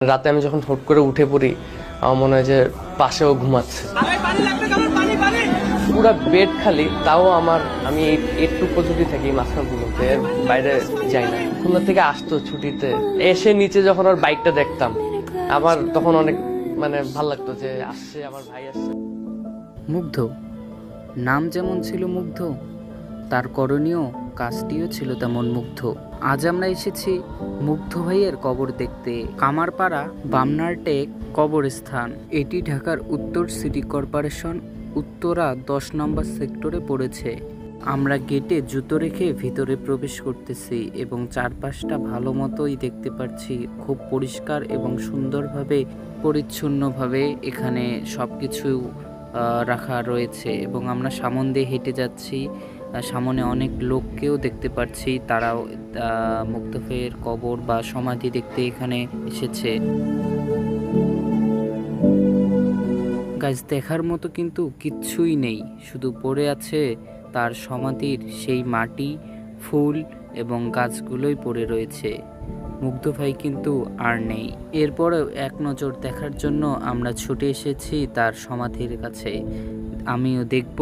রাতে আমি যখন হুট করে উঠে পড়ি, আমার মনে হয় যে পাশেও ঘুমাচ্ছে। পুরা বেড খালি, তাও আমি এইটুকু যদি থাকি মাঝখান ঘুমোতে, বাইরে যাই না। খুলনা থেকে আসতো ছুটিতে, এসে নিচে যখন ওর বাইকটা দেখতাম, আমার তখন অনেক ভাল লাগতো যে আসছে, আমার ভাই আসছে। মুগ্ধ নাম যেমন ছিল মুগ্ধ, তার করণীয় কাজটিও ছিল তেমন মুগ্ধ। আজ আমরা এসেছি মুগ্ধ ভাইয়ের কবর দেখতে। কামারপাড়া বামনারটেক কবরস্থান, এটি ঢাকার উত্তর সিটি কর্পোরেশন উত্তরা 10 নম্বর সেক্টরে পড়েছে। আমরা গেটে জুতো রেখে ভিতরে প্রবেশ করতেছি এবং চারপাশটা ভালো মতোই দেখতে পাচ্ছি। খুব পরিষ্কার এবং সুন্দরভাবে পরিচ্ছন্নভাবে এখানে সব কিছু রাখা রয়েছে এবং আমরা সামন দিয়ে হেঁটে যাচ্ছি। সামনে অনেক লোককেও দেখতে পাচ্ছি, তারাও মুগ্ধ ভাইয়ের কবর বা সমাধি দেখতে এখানে এসেছে। গাছ দেখার মতো কিন্তু কিচ্ছুই নেই, শুধু পড়ে আছে তার সমাধির সেই মাটি, ফুল এবং গাছগুলোই পড়ে রয়েছে। মুগ্ধ ভাই কিন্তু আর নেই। এরপরেও এক নজর দেখার জন্য আমরা ছুটে এসেছি তার সমাধির কাছে। আমিও দেখব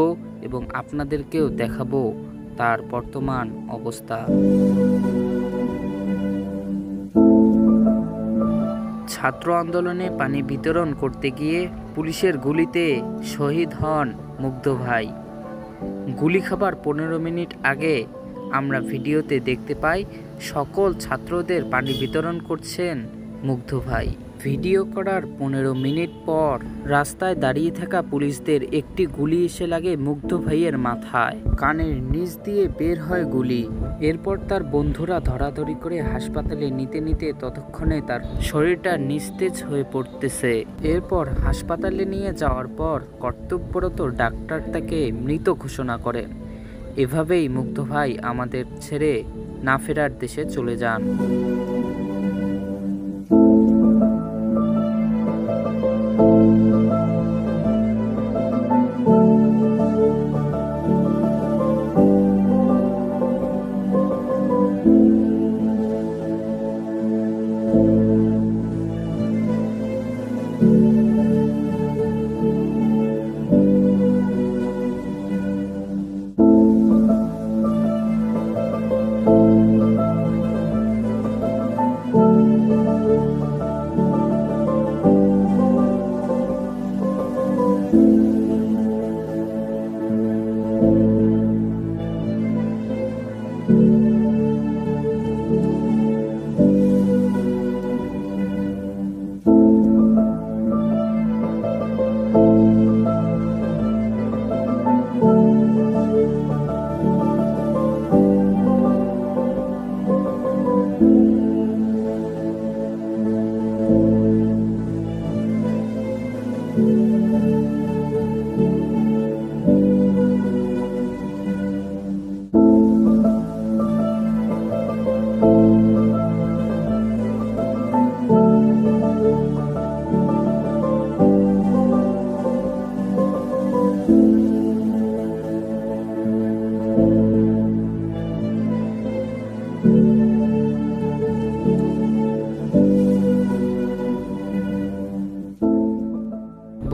এবং আপনাদেরকেও দেখাবো তার বর্তমান অবস্থা। ছাত্র আন্দোলনে পানি বিতরণ করতে গিয়ে পুলিশের গুলিতে শহীদ হন মুগ্ধ ভাই। গুলি খাবার 15 মিনিট আগে আমরা ভিডিওতে দেখতে পাই সকল ছাত্রদের পানি বিতরণ করছেন মুগ্ধ ভাই। ভিডিও করার 15 মিনিট পর রাস্তায় দাঁড়িয়ে থাকা পুলিশদের একটি গুলি এসে লাগে মুগ্ধ ভাইয়ের মাথায়। কানের নিচ দিয়ে বের হয় গুলি। এরপর তার বন্ধুরা ধরাধরি করে হাসপাতালে নিতে নিতে ততক্ষণে তার শরীরটা নিস্তেজ হয়ে পড়তেছে। এরপর হাসপাতালে নিয়ে যাওয়ার পর কর্তব্যরত ডাক্তার তাকে মৃত ঘোষণা করেন। এভাবেই মুগ্ধ ভাই আমাদের ছেড়ে না ফেরার দেশে চলে যান।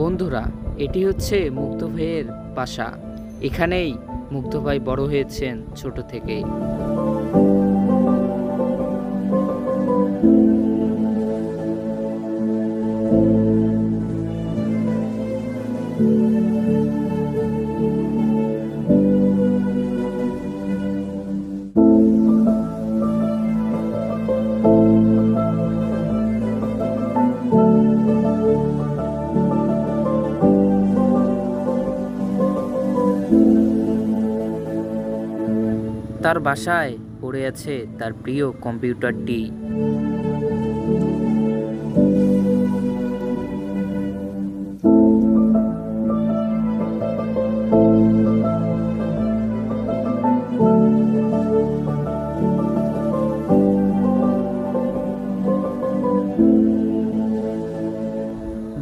বন্ধুরা, এটি হচ্ছে মুগ্ধ ভাইয়ের বাসা। এখানেই মুগ্ধ ভাই বড় হয়েছেন ছোট থেকেই। তার বাসায় পড়ে আছে তার প্রিয় কম্পিউটারটি।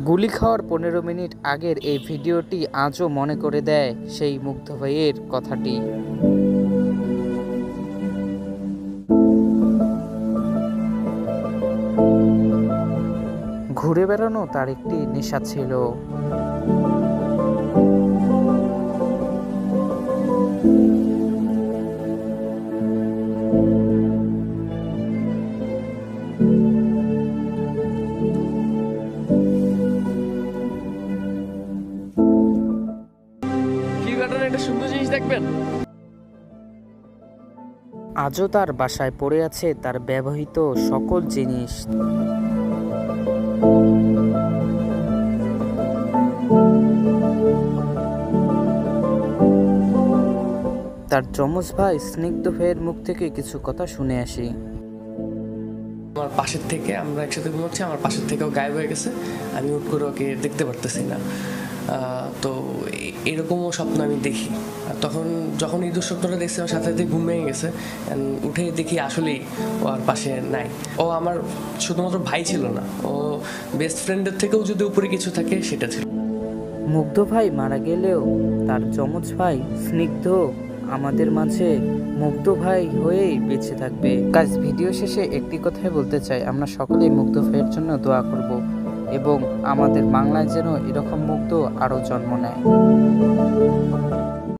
গুলি খাওয়ার 15 মিনিট আগের এই ভিডিওটি আজও মনে করে দেয় সেই মুগ্ধ ভাইয়ের কথাটি। ঘুরে বেড়ানো তার একটি নেশা ছিল। কি ঘটনা, একটা সুন্দর জিনিস দেখবেন। আজও তার বাসায় পড়ে আছে তার ব্যবহৃত সকল জিনিস। তার যমজ ভাই স্নিগ্ধ ভাইয়ের মুখ থেকে কিছু কথা শুনে আসি। আমার পাশের থেকে আমরা একসাথে ঘুমাচ্ছি, আমার পাশের থেকেও গায়েব হয়ে গেছে, আমি উঠ করে ওকে দেখতে পারতেছি না। তো এরকমও স্বপ্ন আমি দেখি। তখন যখন এই দুঃস্বপ্নটা দেখছি আমার সাথে সাথে ঘুম ভেঙে গেছে, উঠে দেখি আসলেই ও আর পাশে নাই। ও আমার শুধুমাত্র ভাই ছিল না, ও বেস্ট ফ্রেন্ডের থেকেও যদি উপরে কিছু থাকে সেটা ছিল। মুগ্ধ ভাই মারা গেলেও তার যমজ ভাই স্নিগ্ধ আমাদের মাঝে মুগ্ধ ভাই হয়েই বেঁচে থাকবে। গাইস, ভিডিও শেষে একটি কথাই বলতে চাই, আমরা সকলেই মুগ্ধ ভাইয়ের জন্য দোয়া করব এবং আমাদের বাংলায় যেন এরকম মুগ্ধ আরও জন্ম নেয়।